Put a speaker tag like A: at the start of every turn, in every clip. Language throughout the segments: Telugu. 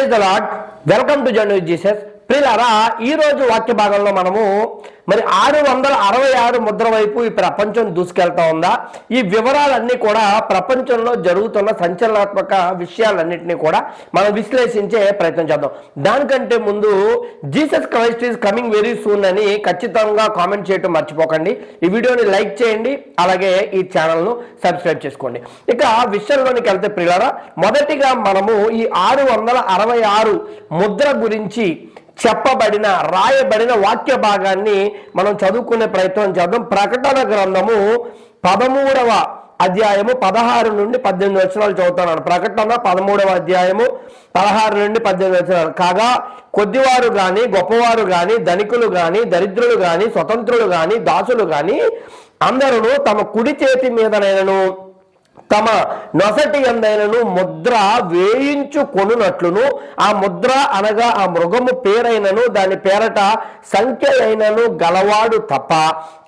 A: Praise the lord. Welcome to journey with Jesus. ప్రియులారా, ఈ రోజు వాక్య భాగంలో మనము మరి 666 ముద్ర వైపు ఈ ప్రపంచం దూసుకెళ్తా ఉందా, ఈ వివరాలన్నీ కూడా ప్రపంచంలో జరుగుతున్న సంచలనాత్మక విషయాలన్నింటినీ కూడా మనం విశ్లేషించే ప్రయత్నం చేద్దాం. దానికంటే ముందు Jesus Christ is coming very soon అని ఖచ్చితంగా కామెంట్ చేయటం మర్చిపోకండి. ఈ వీడియోని లైక్ చేయండి, అలాగే ఈ ఛానల్ను సబ్స్క్రైబ్ చేసుకోండి. ఇక విషయంలోనికి వెళ్తే ప్రియులారా, మొదటిగా మనము ఈ 666 ముద్ర గురించి చెప్పబడిన రాయబడిన వాక్య భాగాన్ని మనం చదువుకునే ప్రయత్నం చేద్దాం. ప్రకటన గ్రంథము 13వ అధ్యాయము 16 నుండి 18 వచనాలు చదువుతున్నాను. ప్రకటన 13వ అధ్యాయము 16 నుండి 18 వచనాలు. కాగా కొద్దివారు గాని, గొప్పవారు గాని, ధనికులు గాని, దరిద్రులు గాని, స్వతంత్రులు గాని, దాసులు గాని అందరూ తమ కుడి చేతి మీదనైనను తమ నొసటి యందైనను ముద్ర వేయించుకొనున్నట్లును, ఆ ముద్ర అనగా ఆ మృగము పేరైనను దాని పేరట సంఖ్య అయినను గలవాడు తప్ప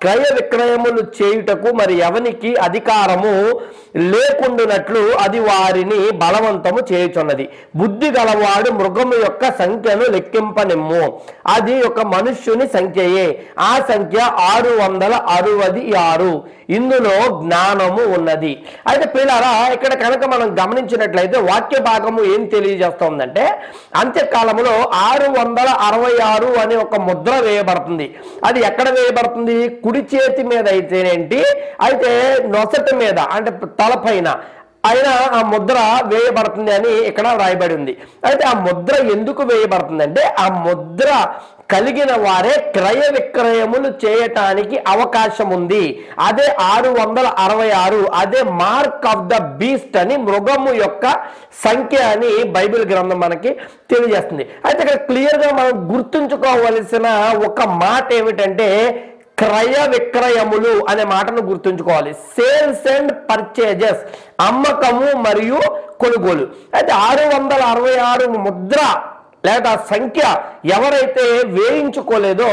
A: క్రయ విక్రయములు చేయుటకు మరి ఎవనికి అధికారము లేకుండునట్లు అది వారిని బలవంతము చేయుచున్నది. బుద్ధి గలవాడు మృగము యొక్క సంఖ్యను లెక్కింపనిమ్ము, అది ఒక మనుష్యుని సంఖ్యయే, ఆ సంఖ్య 666. ఇందులో జ్ఞానము ఉన్నది. అయితే పిల్లారా, ఇక్కడ కనుక మనం గమనించినట్లయితే వాక్య భాగము ఏం తెలియజేస్తోందంటే, అంత్యకాలంలో 666 అనే ఒక ముద్ర వేయబడుతుంది. అది ఎక్కడ వేయబడుతుంది? కుడి చేతి మీద అయితేనేంటి, అయితే నొసటి మీద అంటే తలపైన అయినా ఆ ముద్ర వేయబడుతుంది అని ఇక్కడ రాయబడి ఉంది. అయితే ఆ ముద్ర ఎందుకు వేయబడుతుంది అంటే, ఆ ముద్ర కలిగిన వారే క్రయ విక్రయములు చేయటానికి అవకాశం ఉంది. అదే 666, అదే మార్క్ ఆఫ్ ద బీస్ట్ అని, మృగము యొక్క సంఖ్య అని బైబిల్ గ్రంథం మనకి తెలియజేస్తుంది. అయితే ఇక్కడ క్లియర్గా మనం గుర్తుంచుకోవలసిన ఒక మాట ఏమిటంటే, క్రయ విక్రయములు అనే మాటను గుర్తుంచుకోవాలి. సేల్స్ అండ్ పర్చేజెస్, అమ్మకము మరియు కొనుగోలు. అయితే 666 ముద్ర లేదా సంఖ్య ఎవరైతే వేయించుకోలేదో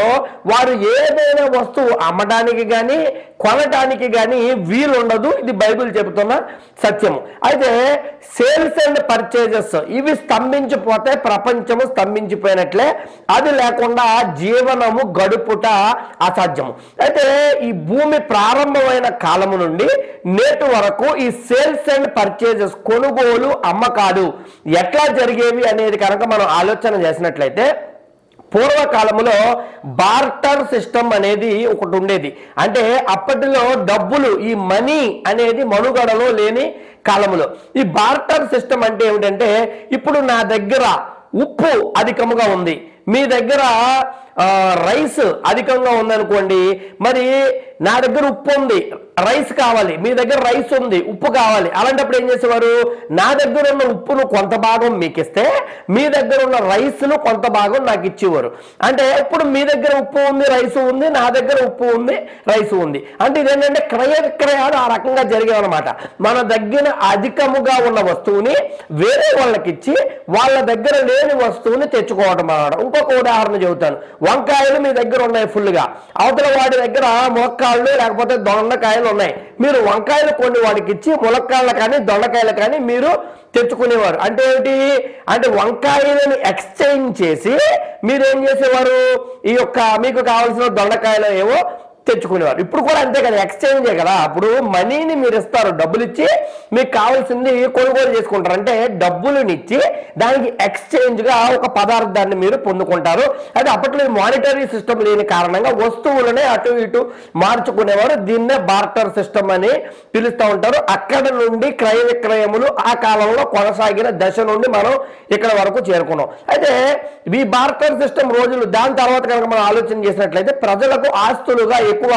A: వారు ఏదైనా వస్తువు అమ్మడానికి కానీ కొనటానికి కానీ వీలుండదు. ఇది బైబిల్ చెబుతున్న సత్యము. అయితే సేల్స్ అండ్ పర్చేజెస్ ఇవి స్తంభించిపోతే ప్రపంచము స్తంభించిపోయినట్లే. అది లేకుండా జీవనము గడుపుట అసాధ్యము. అయితే ఈ భూమి ప్రారంభమైన కాలము నుండి నేటి వరకు ఈ సేల్స్ అండ్ పర్చేజెస్, కొనుగోలు అమ్మకాలు ఎట్లా జరిగేవి అనేది కనుక మనం ఆలోచన చేసినట్లయితే, పూర్వకాలంలో బార్టర్ సిస్టమ్ అనేది ఒకటి ఉండేది. అంటే అప్పటిలో డబ్బులు, ఈ మనీ అనేది మనుగడలో లేని కాలంలో ఈ బార్టర్ సిస్టమ్ అంటే ఏమిటంటే, ఇప్పుడు నా దగ్గర ఉప్పు అధికముగా ఉంది, మీ దగ్గర రైస్ అధికంగా ఉందనుకోండి, మరి నా దగ్గర ఉప్పు ఉంది, రైస్ కావాలి, మీ దగ్గర రైస్ ఉంది, ఉప్పు కావాలి. అలాంటప్పుడు ఏం చేసేవారు, నా దగ్గర ఉన్న ఉప్పును కొంత భాగం మీకు ఇస్తే మీ దగ్గర ఉన్న రైస్ను కొంత భాగం నాకు ఇచ్చేవారు. అంటే ఇప్పుడు మీ దగ్గర ఉప్పు ఉంది, రైసు ఉంది, నా దగ్గర ఉప్పు ఉంది, రైసు ఉంది. అంటే ఇదేంటంటే క్రయ విక్రయాలు ఆ రకంగా జరిగేవన్నమాట. మన దగ్గర అధికముగా ఉన్న వస్తువుని వేరే వాళ్ళకి ఇచ్చి వాళ్ళ దగ్గర లేని వస్తువుని తెచ్చుకోవడం అన్నమాట. ఇంకొక ఉదాహరణ చెబుతాను. వంకాయలు మీ దగ్గర ఉన్నాయి ఫుల్గా, అవతల వాడి దగ్గర ములక్కాళ్ళు లేకపోతే దొండకాయలు ఉన్నాయి. మీరు వంకాయలు కొన్ని వాడికి ఇచ్చి ములక్కాయలు కానీ దొండకాయలు కానీ మీరు తెచ్చుకునేవారు. అంటే ఏమిటి అంటే, వంకాయలను ఎక్స్చేంజ్ చేసి మీరేం చేసేవారు, ఈ యొక్క మీకు కావాల్సిన దొండకాయలు ఏవో తెచ్చుకునేవారు. ఇప్పుడు కూడా అంతే కదా, ఎక్స్చేంజే కదా. అప్పుడు మనీని మీరు ఇస్తారు, డబ్బులు ఇచ్చి మీకు కావాల్సింది కొనుగోలు చేసుకుంటారు. అంటే డబ్బులునిచ్చి దానికి ఎక్స్చేంజ్గా ఒక పదార్థాన్ని మీరు పొందుకుంటారు. అయితే అప్పట్లో మానిటరీ సిస్టమ్ లేని కారణంగా వస్తువులనే అటు ఇటు మార్చుకునేవారు. దీన్నే బార్టర్ సిస్టమ్ అని పిలుస్తూ ఉంటారు. అక్కడ నుండి క్రయ విక్రయములు ఆ కాలంలో కొనసాగిన దశ నుండి మనం ఇక్కడ వరకు చేరుకున్నాం. అయితే ఈ బార్టర్ సిస్టమ్ రోజులు దాని తర్వాత కనుక మనం ఆలోచన చేసినట్లయితే, ప్రజలకు ఆస్తులుగా ఎక్కువ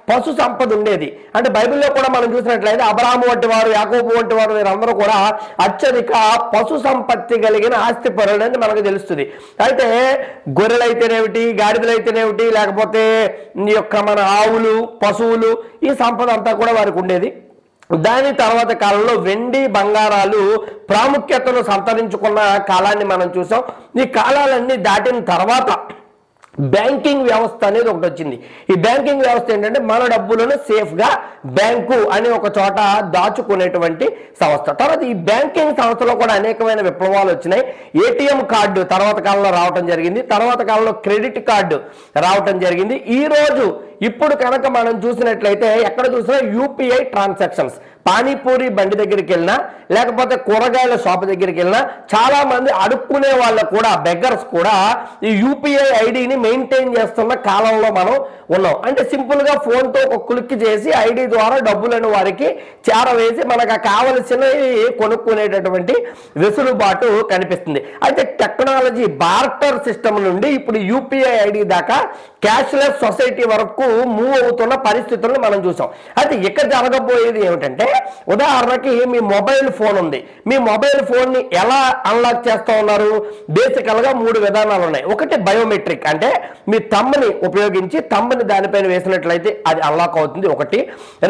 A: పశు సంపద ఉండేది. అంటే బైబిల్లో కూడా మనం చూసినట్లయితే అబ్రహాము వంటి వారు, యాకోబు వంటి వారు, వీరందరూ కూడా అత్యధిక పశు సంపత్తి కలిగిన ఆస్తి పరులని మనకు తెలుస్తుంది. అయితే గొర్రెలైతేనేమిటి, గాడిదలైతేనేమిటి, లేకపోతే ఈ యొక్క మన ఆవులు, పశువులు, ఈ సంపద అంతా కూడా వారికి ఉండేది. దాని తర్వాత కాలంలో వెండి బంగారాలు ప్రాముఖ్యతను సంతరించుకున్న కాలాన్ని మనం చూసాం. ఈ కాలాలన్నీ దాటిన తర్వాత బ్యాంకింగ్ వ్యవస్థ అనేది ఒకటి వచ్చింది. ఈ బ్యాంకింగ్ వ్యవస్థ ఏంటంటే మన డబ్బులను సేఫ్గా బ్యాంకు అనే ఒక చోట దాచుకునేటువంటి సంస్థ. తర్వాత ఈ బ్యాంకింగ్ సంస్థలో కూడా అనేకమైన విప్లవాలు వచ్చినాయి. ఏటీఎం కార్డు తర్వాత కాలంలో రావటం జరిగింది, తర్వాత కాలంలో క్రెడిట్ కార్డు రావటం జరిగింది. ఈ రోజు ఇప్పుడు కనుక మనం చూసినట్లయితే ఎక్కడ చూసినా యూపీఐ ట్రాన్సాక్షన్స్, పానీపూరి బండి దగ్గరికి వెళ్ళినా లేకపోతే కూరగాయల షాప్ దగ్గరికి వెళ్ళినా చాలా మంది అడుక్కునే వాళ్ళకు కూడా, బెగ్గర్స్ కూడా ఈ యూపీఐ ఐడిని మెయింటైన్ చేస్తున్న కాలంలో మనం ఉన్నాం. అంటే సింపుల్ గా ఫోన్ తో ఒక క్లిక్ చేసి ఐడి ద్వారా డబ్బులను వారికి చేరవేసి మనకు కావలసినవి కొనుక్కునేటటువంటి వెసులుబాటు కనిపిస్తుంది. అయితే టెక్నాలజీ బార్టర్ సిస్టమ్ నుండి ఇప్పుడు యూపీఐ ఐడి దాకా క్యాష్లెస్ సొసైటీ వరకు మూవ్ అవుతున్న పరిస్థితులను మనం చూసాం. అయితే ఇక్కడ జరగబోయేది ఏమిటంటే, ఉదాహరణకి మీ మొబైల్ ఫోన్ ఉంది, మీ మొబైల్ ఫోన్ ని ఎలా అన్లాక్ చేస్తూ ఉన్నారు? బేసికల్ గా 3 విధానాలు ఉన్నాయి. ఒకటి బయోమెట్రిక్, అంటే మీ థంబ్ని ఉపయోగించి థంబ్ని దానిపైన వేసినట్లయితే అది అన్లాక్ అవుతుంది ఒకటి.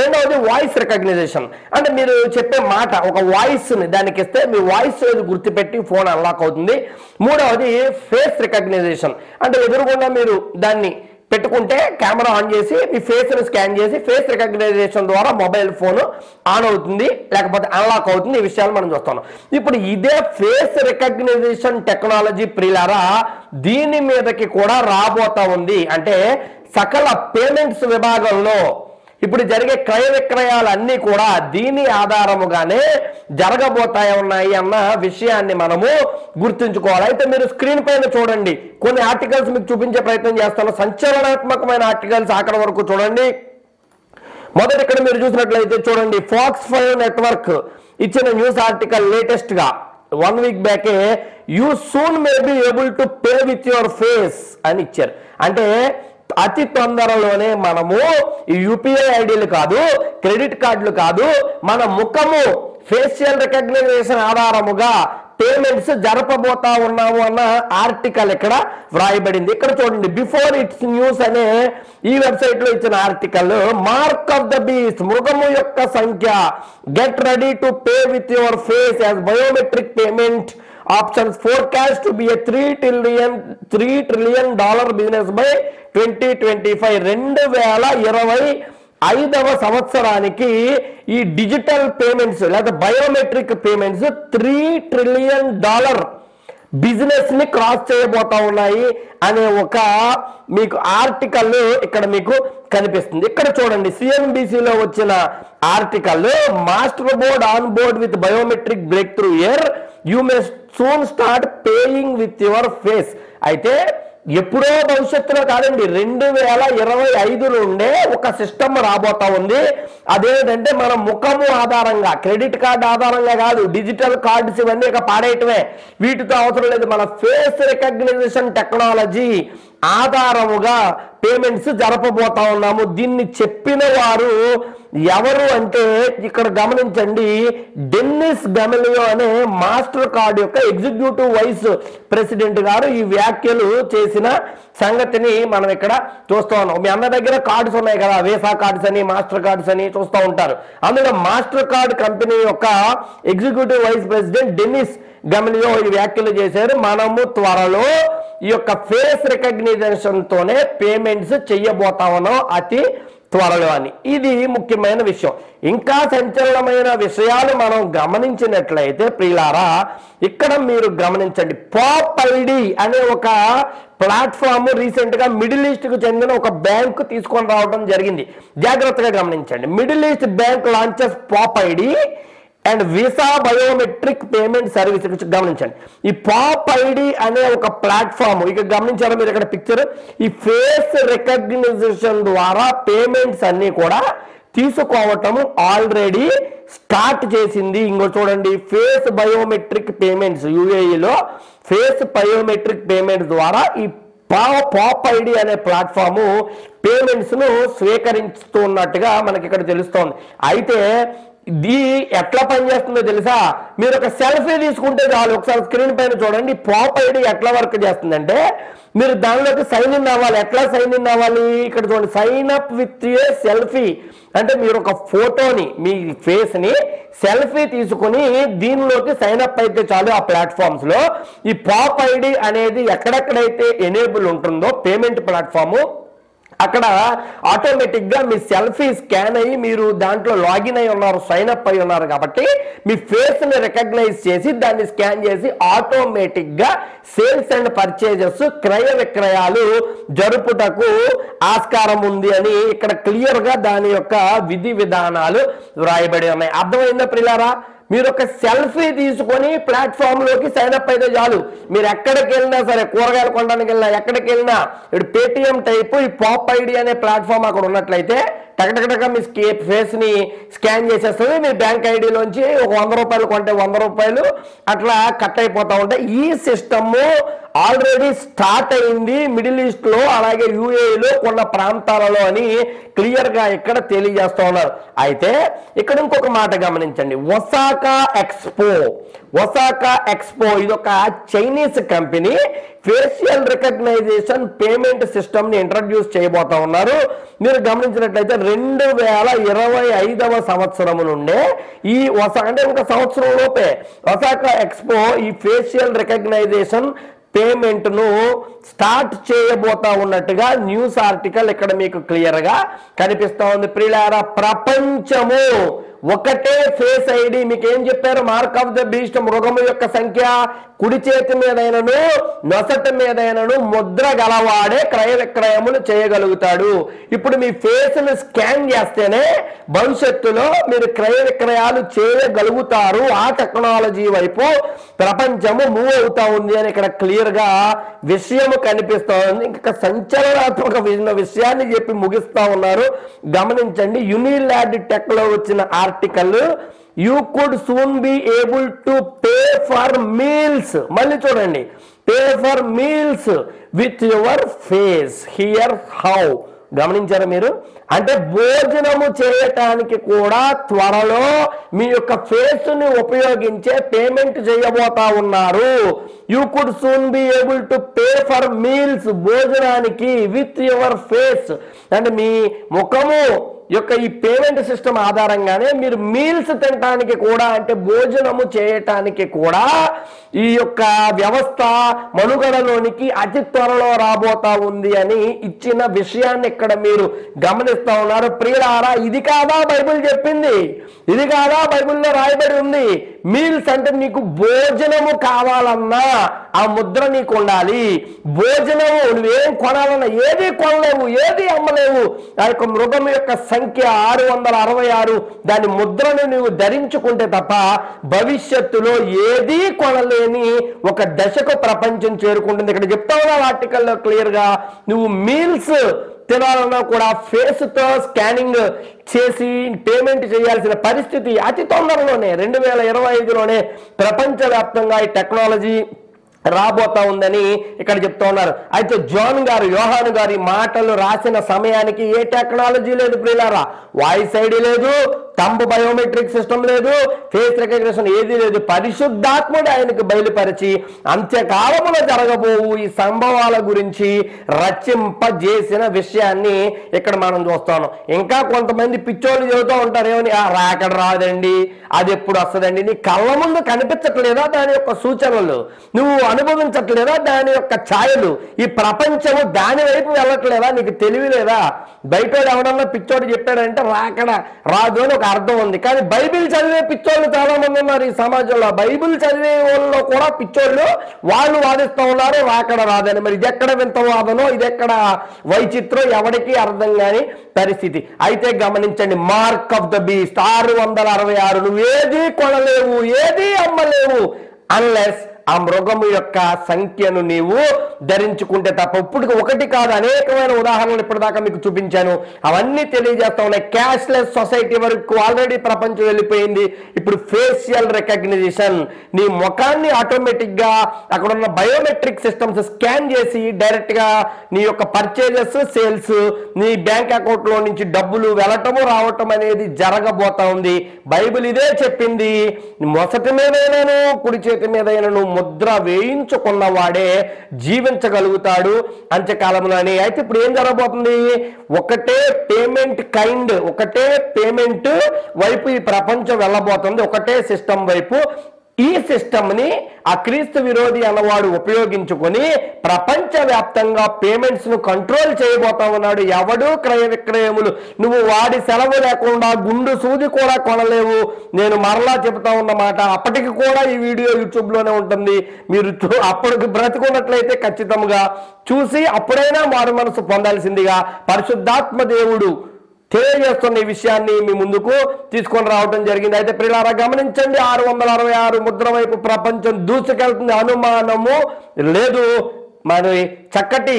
A: రెండవది వాయిస్ రికగ్నిషన్, అంటే మీరు చెప్పే మాట ఒక వాయిస్ ని దానికి ఇస్తే మీ వాయిస్ గుర్తుపెట్టి ఫోన్ అన్లాక్ అవుతుంది. మూడవది ఫేస్ రికగ్నిషన్, అంటే ఎదురుగుండా మీరు దాన్ని పెట్టుకుంటే కెమెరా ఆన్ చేసి మీ ఫేస్ ను స్కాన్ చేసి ఫేస్ రికగ్నైజేషన్ ద్వారా మొబైల్ ఫోన్ ఆన్ అవుతుంది లేకపోతే అన్లాక్ అవుతుంది. ఈ విషయాలు మనం చూస్తున్నాం. ఇప్పుడు ఇదే ఫేస్ రికగ్నైజేషన్ టెక్నాలజీ ప్రియులారా దీని మీదకి కూడా రాబోతా ఉంది. అంటే సకల పేమెంట్స్ విభాగంలో ఇప్పుడు జరిగే క్రయ విక్రయాలన్నీ కూడా దీని ఆధారముగానే జరగబోతాయి ఉన్నాయి అన్న విషయాన్ని మనము గుర్తుంచుకోవాలి. అయితే మీరు స్క్రీన్ పైన చూడండి, కొన్ని ఆర్టికల్స్ మీకు చూపించే ప్రయత్నం చేస్తాను. సంచలనాత్మకమైన ఆర్టికల్స్ అక్కడ వరకు చూడండి. మొదటి ఇక్కడ మీరు చూసినట్లయితే చూడండి, ఫాక్స్ 5 నెట్వర్క్ ఇచ్చిన న్యూస్ ఆర్టికల్ లేటెస్ట్ గా 1 వీక్ బ్యాకే you soon may be able to pay with your face అని ఇచ్చారు. అంటే అతి తొందరలోనే మనము ఈ యూపీఐ ఐడీలు కాదు, క్రెడిట్ కార్డులు కాదు, మన ముఖము ఫేషియల్ రికగ్నిషన్ ఆధారముగా పేమెంట్స్ జరపబోతా ఉన్నాము అన్న ఆర్టికల్ ఇక్కడ వ్రాయబడింది. ఇక్కడ చూడండి, బిఫోర్ ఇట్స్ న్యూస్ అనే ఈ వెబ్సైట్ లో ఇచ్చిన article, mark of the beast, మృగము యొక్క సంఖ్య, get ready to pay with your face as biometric payment options forecast to be a $3 trillion business by 2025. 2025వ సంవత్సరానికి ఈ డిజిటల్ పేమెంట్స్ లేదా బయోమెట్రిక్ పేమెంట్స్ $3 trillion బిజినెస్ ని క్రాస్ చేయబోతా ఉన్నాయి అనే ఒక మీకు ఆర్టికల్ ఇక్కడ మీకు కనిపిస్తుంది. ఇక్కడ చూడండి, సిఎన్బిసిలో వచ్చిన article, master board on board with biometric break through year, you may soon start paying with your face. అయితే ఎప్పుడో భవిష్యత్తులో కాదండి, 2025 నుండే ఒక సిస్టమ్ రాబోతా ఉంది. అదేంటంటే మన ముఖము ఆధారంగా, క్రెడిట్ కార్డు ఆధారంగా కాదు, డిజిటల్ కార్డ్స్ ఇవన్నీ ఇక పాడేయటమే, వీటితో అవసరం లేదు. మన ఫేస్ రికగ్నిషన్ టెక్నాలజీ ఆధారముగా పేమెంట్స్ జరపబోతా ఉన్నాము. దీన్ని చెప్పిన వారు ఎవరు అంటే ఇక్కడ గమనించండి, డెన్నిస్ గమెలియో అనే మాస్టర్ కార్డ్ యొక్క ఎగ్జిక్యూటివ్ వైస్ ప్రెసిడెంట్ గారు ఈ వ్యాఖ్యలు చేసిన సంగతిని మనం ఇక్కడ చూస్తూ ఉన్నాం. మీ అందరి దగ్గర కార్డ్స్ ఉన్నాయి కదా, వీసా కార్డ్స్ అని మాస్టర్ కార్డ్స్ అని చూస్తూ ఉంటారు. అందులో మాస్టర్ కార్డ్ కంపెనీ యొక్క ఎగ్జిక్యూటివ్ వైస్ ప్రెసిడెంట్ డెన్నిస్ గమెలియో ఈ వ్యాఖ్యలు చేశారు. మనము త్వరలో ఈ యొక్క ఫేస్ రికగ్నిషన్ తోనే పేమెంట్స్ చెయ్యబోతా ఉన్నాం అతి త్వరలో అని. ఇది ముఖ్యమైన విషయం. ఇంకా సంచలనమైన విషయాలు మనం గమనించినట్లయితే ప్రియులారా, ఇక్కడ మీరు గమనించండి, పాప్ ఐడి అనే ఒక ప్లాట్ఫామ్ రీసెంట్ గా మిడిల్ ఈస్ట్ కు చెందిన ఒక బ్యాంకు తీసుకొని రావడం జరిగింది. జాగ్రత్తగా గమనించండి, middle east bank launches pop ID and visa biometric payment service. గమనించండి, ఈ పాప్ ఐడి అనే ఒక ప్లాట్ఫామ్, ఇక గమనించారా మీరు ఇక్కడ పిక్చర్, ఈ ఫేస్ రికగ్నిషన్ ద్వారా పేమెంట్స్ అన్ని కూడా తీసుకోవటము ఆల్రెడీ స్టార్ట్ చేసింది. ఇంకో చూడండి, ఫేస్ బయోమెట్రిక్ పేమెంట్స్, యూఏఈలో ఫేస్ బయోమెట్రిక్ పేమెంట్స్ ద్వారా ఈ పాప్ ఐడి అనే ప్లాట్ఫాము పేమెంట్స్ ను స్వీకరిస్తున్నట్టుగా మనకి ఇక్కడ తెలుస్తోంది. అయితే ఇది ఎట్లా పనిచేస్తుందో తెలుసా? మీరు ఒక సెల్ఫీ తీసుకుంటే చాలు, ఒకసారి స్క్రీన్ పైన చూడండి. పాప్ ఐడి ఎట్లా వర్క్ చేస్తుందంటే, మీరు దానిలోకి సైన్ ఇన్ అవ్వాలి. ఎట్లా సైన్ ఇన్ అవ్వాలి? ఇక్కడ చూడండి, sign up with a selfie. అంటే మీరు ఒక ఫోటోని, మీ ఫేస్ ని సెల్ఫీ తీసుకుని దీనిలోకి సైన్ అప్ అయితే చాలు. ఆ ప్లాట్ఫామ్స్ లో ఈ పాప్ ఐడి అనేది ఎక్కడెక్కడైతే ఎనేబుల్ ఉంటుందో పేమెంట్ ప్లాట్ఫామ్, అక్కడ ఆటోమేటిక్ గా మీ సెల్ఫీ స్కాన్ అయ్యి మీరు దాంట్లో లాగిన్ అయి ఉన్నారు, సైన్ అప్ అయి ఉన్నారు కాబట్టి మీ ఫేస్ ని రికగ్నైజ్ చేసి దాన్ని స్కాన్ చేసి ఆటోమేటిక్ గా సేల్స్ అండ్ పర్చేజెస్, క్రయ విక్రయాలు జరుపుటకు ఆస్కారం ఉంది అని ఇక్కడ క్లియర్ గా దాని యొక్క విధి విధానాలు వ్రాయబడి ఉన్నాయి. అర్థమైందా ప్రియులారా? మీరు ఒక సెల్ఫీ తీసుకొని ప్లాట్ఫామ్ లోకి సైన్ అప్ అయితే చాలు. మీరు ఎక్కడికి వెళ్ళినా సరే, కూరగాయలు కొనడానికి వెళ్ళినా, ఎక్కడికి వెళ్ళినా ఇప్పుడు పేటిఎం టైపు ఈ పాప్ ఐడి అనే ప్లాట్ఫామ్ అక్కడ ఉన్నట్లయితే టకటకటక మీ ఫేస్ ని స్కాన్ చేసేస్తుంది. మీ బ్యాంక్ ఐడిలోంచి ఒక 100 రూపాయలు కొంటే 100 రూపాయలు అట్లా కట్ అయిపోతా ఉంటాయి. ఈ సిస్టమ్ ఆల్రెడీ స్టార్ట్ అయింది మిడిల్ ఈస్ట్ లో, అలాగే యూఏఈలో కొన్ని ప్రాంతాలలో అని క్లియర్ గా ఇక్కడ తెలియజేస్తూ ఉన్నారు. అయితే ఇక్కడ ఇంకొక మాట గమనించండి. ఒసాకా ఎక్స్పో ఇది ఒక Chinese company facial recognition payment system ని ఇంట్రడ్యూస్ చేయబోతా ఉన్నారు. మీరు గమనించినట్లయితే 2025వ సంవత్సరం నుండే ఈ అంటే ఒక సంవత్సరం లోపే ఒసాకా ఎక్స్పో ఈ ఫేషియల్ రికగ్నైజేషన్ పేమెంట్ ను స్టార్ట్ చేయబోతా ఉన్నట్టుగా న్యూస్ ఆర్టికల్ ఇక్కడ మీకు క్లియర్ గా కనిపిస్తా ఉంది. ప్రియులారా, ప్రపంచము ఒకటే ఫేస్ ఐడి. మీకు ఏం చెప్పారు? మార్క్ ఆఫ్ ద బీస్ట్, మృగము యొక్క సంఖ్య, కుడి చేతి మీదైనను నొసటి మీదైనను ముద్ర గలవాడే క్రయ విక్రయములు చేయగలుగుతాడు. ఇప్పుడు మీ ఫేస్ ను స్కాన్ చేస్తేనే భవిష్యత్తులో మీరు క్రయ విక్రయాలు చేయగలుగుతారు. ఆ టెక్నాలజీ వైపు ప్రపంచము మూవ్ అవుతా ఉంది అని ఇక్కడ క్లియర్ గా విషయం కనిపిస్తా ఉంది. ఇంకా సంచలనాత్మక విషయాన్ని చెప్పి ముగిస్తా ఉన్నారు. గమనించండి, యూనిలాడ్ టెక్ లో వచ్చిన article, you could soon be able to pay for meals. మళ్ళీ చూడండి, pay for meals with your face. Here how? గమనించారా మీరు? అంటే భోజనము చేయటానికి కూడా త్వరలో మీ యొక్క ఫేస్ ని ఉపయోగించే పేమెంట్ చేయబోతా ఉన్నారు. You could soon B able to pay for meals, భోజనానికి విత్ యువర్ ఫేస్. అంటే మీ ముఖము యొక్క ఈ పేమెంట్ సిస్టమ్ ఆధారంగానే మీరు మీల్స్ తినటానికి కూడా, అంటే భోజనము చేయటానికి కూడా ఈ యొక్క వ్యవస్థ మనుగడలోనికి అతి త్వరలో రాబోతా ఉంది అని ఇచ్చిన విషయాన్ని ఇక్కడ మీరు గమనిస్తా ఉన్నారు. ప్రియులారా, ఇది కాదా బైబిల్ చెప్పింది? ఇది కాదా బైబిల్లో రాయబడి ఉంది? మీల్స్ అంటే నీకు భోజనము కావాలన్నా ఆ ముద్ర నీకు ఉండాలి. భోజనము నువ్వేం కొనాలన్నా ఏది కొనలేవు, ఏది అమ్మలేవు. ఆ యొక్క మృగం యొక్క సంఖ్య 666, దాని ముద్రను నువ్వు ధరించుకుంటే తప్ప భవిష్యత్తులో ఏదీ కొనలేని ఒక దశకు ప్రపంచం చేరుకుంటుంది. ఇక్కడ చెప్తా ఉన్నా ఆర్టికల్లో క్లియర్ గా, నువ్వు మీల్స్ తినాలన్నా కూడా ఫేస్ తో స్కానింగ్ చేసి పేమెంట్ చేయాల్సిన పరిస్థితి అతి తొందరలోనే 2025లోనే ప్రపంచవ్యాప్తంగా ఈ టెక్నాలజీ రాబోతా ఉందని ఇక్కడ చెప్తా ఉన్నారు. అయితే యోహాను గారు ఈ మాటలు రాసిన సమయానికి ఏ టెక్నాలజీ లేదు ప్రియులారా. వాయిస్ ఐడి లేదు, థంబ్ బయోమెట్రిక్ సిస్టమ్ లేదు, ఫేస్ రికగ్నిషన్ ఏది లేదు. పరిశుద్ధాత్ముడు ఆయనకు బయలుపరిచి అంత్యకాలములో జరగబోవు ఈ సంభవాల గురించి రచింపజేసిన విషయాన్ని ఇక్కడ మనం చూస్తాను. ఇంకా కొంతమంది పిచ్చోళ్ళు చెబుతూ ఉంటారు, ఏమని రాకడ రాదండి, అది ఎప్పుడు వస్తుందండి. నీ కళ్ళ ముందు కనిపించట్లేదా దాని యొక్క సూచనలు? నువ్వు అనుభవించట్లేదా దాని యొక్క ఛాయలు? ఈ ప్రపంచము దాని వైపు వెళ్ళట్లేదా? నీకు తెలివి లేదా? బయట ఎవడన్నా పిచ్చోడు చెప్పాడంటే రాకడ రాదు అని ఒక అర్థం ఉంది. కానీ బైబిల్ చదివే పిచ్చోళ్ళు చాలా మంది ఉన్నారు ఈ సమాజంలో. బైబిల్ చదివే వాళ్ళలో కూడా పిచ్చోళ్ళు వాళ్ళు వాదిస్తూ ఉన్నారు రాకడ రాదని. మరి ఇది ఎక్కడ వింత వాదనో, ఇది ఎక్కడ వైచిత్రం, ఎవరికి అర్థం కాని పరిస్థితి. అయితే గమనించండి, మార్క్ ఆఫ్ ద బీస్ట్ 666. నువ్వు ఏది కొనలేవు, ఏది అమ్మలేవు అన్లెస్ ఆ మృగము యొక్క సంఖ్యను నీవు ధరించుకుంటే తప్ప. ఇప్పుడు ఒకటి కాదు, అనేకమైన ఉదాహరణలు ఇప్పటిదాకా మీకు చూపించాను. అవన్నీ తెలియజేస్తా ఉన్నాయి. క్యాష్లెస్ సొసైటీ వరకు ఆల్రెడీ ప్రపంచం వెళ్ళిపోయింది. ఇప్పుడు ఫేషియల్ రికగ్నిషన్, నీ ముఖాన్ని ఆటోమేటిక్ గా అక్కడ ఉన్న బయోమెట్రిక్ సిస్టమ్స్ స్కాన్ చేసి డైరెక్ట్ గా నీ యొక్క పర్చేజెస్, సేల్స్, నీ బ్యాంక్ అకౌంట్ లో నుంచి డబ్బులు వెళ్ళటము రావటం అనేది జరగబోతా ఉంది. బైబిల్ ఇదే చెప్పింది. మొసటి మీదైనను కుడి చేతి మీదైనను ముద్ర వేయించుకున్న వాడే జీవించగలుగుతాడు అంత్యకాలంలోని. అయితే ఇప్పుడు ఏం జరగబోతుంది? ఒకటే పేమెంట్ కైండ్, ఒకటే పేమెంట్ వైపు ఈ ప్రపంచం వెళ్ళబోతుంది, ఒకటే సిస్టమ్ వైపు. ఈ సిస్టమ్ ని ఆ క్రీస్తు విరోధి అన్నవాడు ఉపయోగించుకొని ప్రపంచవ్యాప్తంగా పేమెంట్స్ ను కంట్రోల్ చేయబోతా ఉన్నాడు. ఎవడు క్రయ విక్రయములు, నువ్వు వాడి సెలవు లేకుండా గుండు సూది కూడా కొనలేవు. నేను మరలా చెబుతా ఉన్నమాట, అప్పటికి కూడా ఈ వీడియో యూట్యూబ్ లోనే ఉంటుంది. మీరు అప్పటికి బ్రతుకున్నట్లయితే ఖచ్చితంగా చూసి అప్పుడైనా మారు మనసు పొందాల్సిందిగా పరిశుద్ధాత్మ దేవుడు తెలియజేస్తున్న ఈ విషయాన్ని మీ ముందుకు తీసుకొని రావడం జరిగింది. అయితే ప్రియులారా గమనించండి, 666 ముద్ర వైపు ప్రపంచం దూసుకెళ్తుంది, అనుమానము లేదు. మరి చక్కటి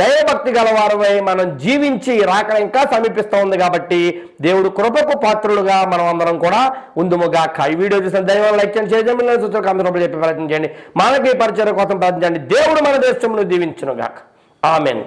A: దైవభక్తి గలవారమై మనం జీవించి రాక ఇంకా సమీపిస్తూ ఉంది. కాబట్టి దేవుడు కృపకు పాత్రులుగా మనం అందరం కూడా ఉందుముగాక. ఈ వీడియో చూసిన దైవం లైక్ చేయండి, షేర్ చేయండి, సూచనకు అందరూ చెప్పి ప్రయత్నం చేయండి. మనకి పరిచయం కోసం ప్రార్థించండి. దేవుడు మన దేశమును దీవించునుగాక. ఆమెన్.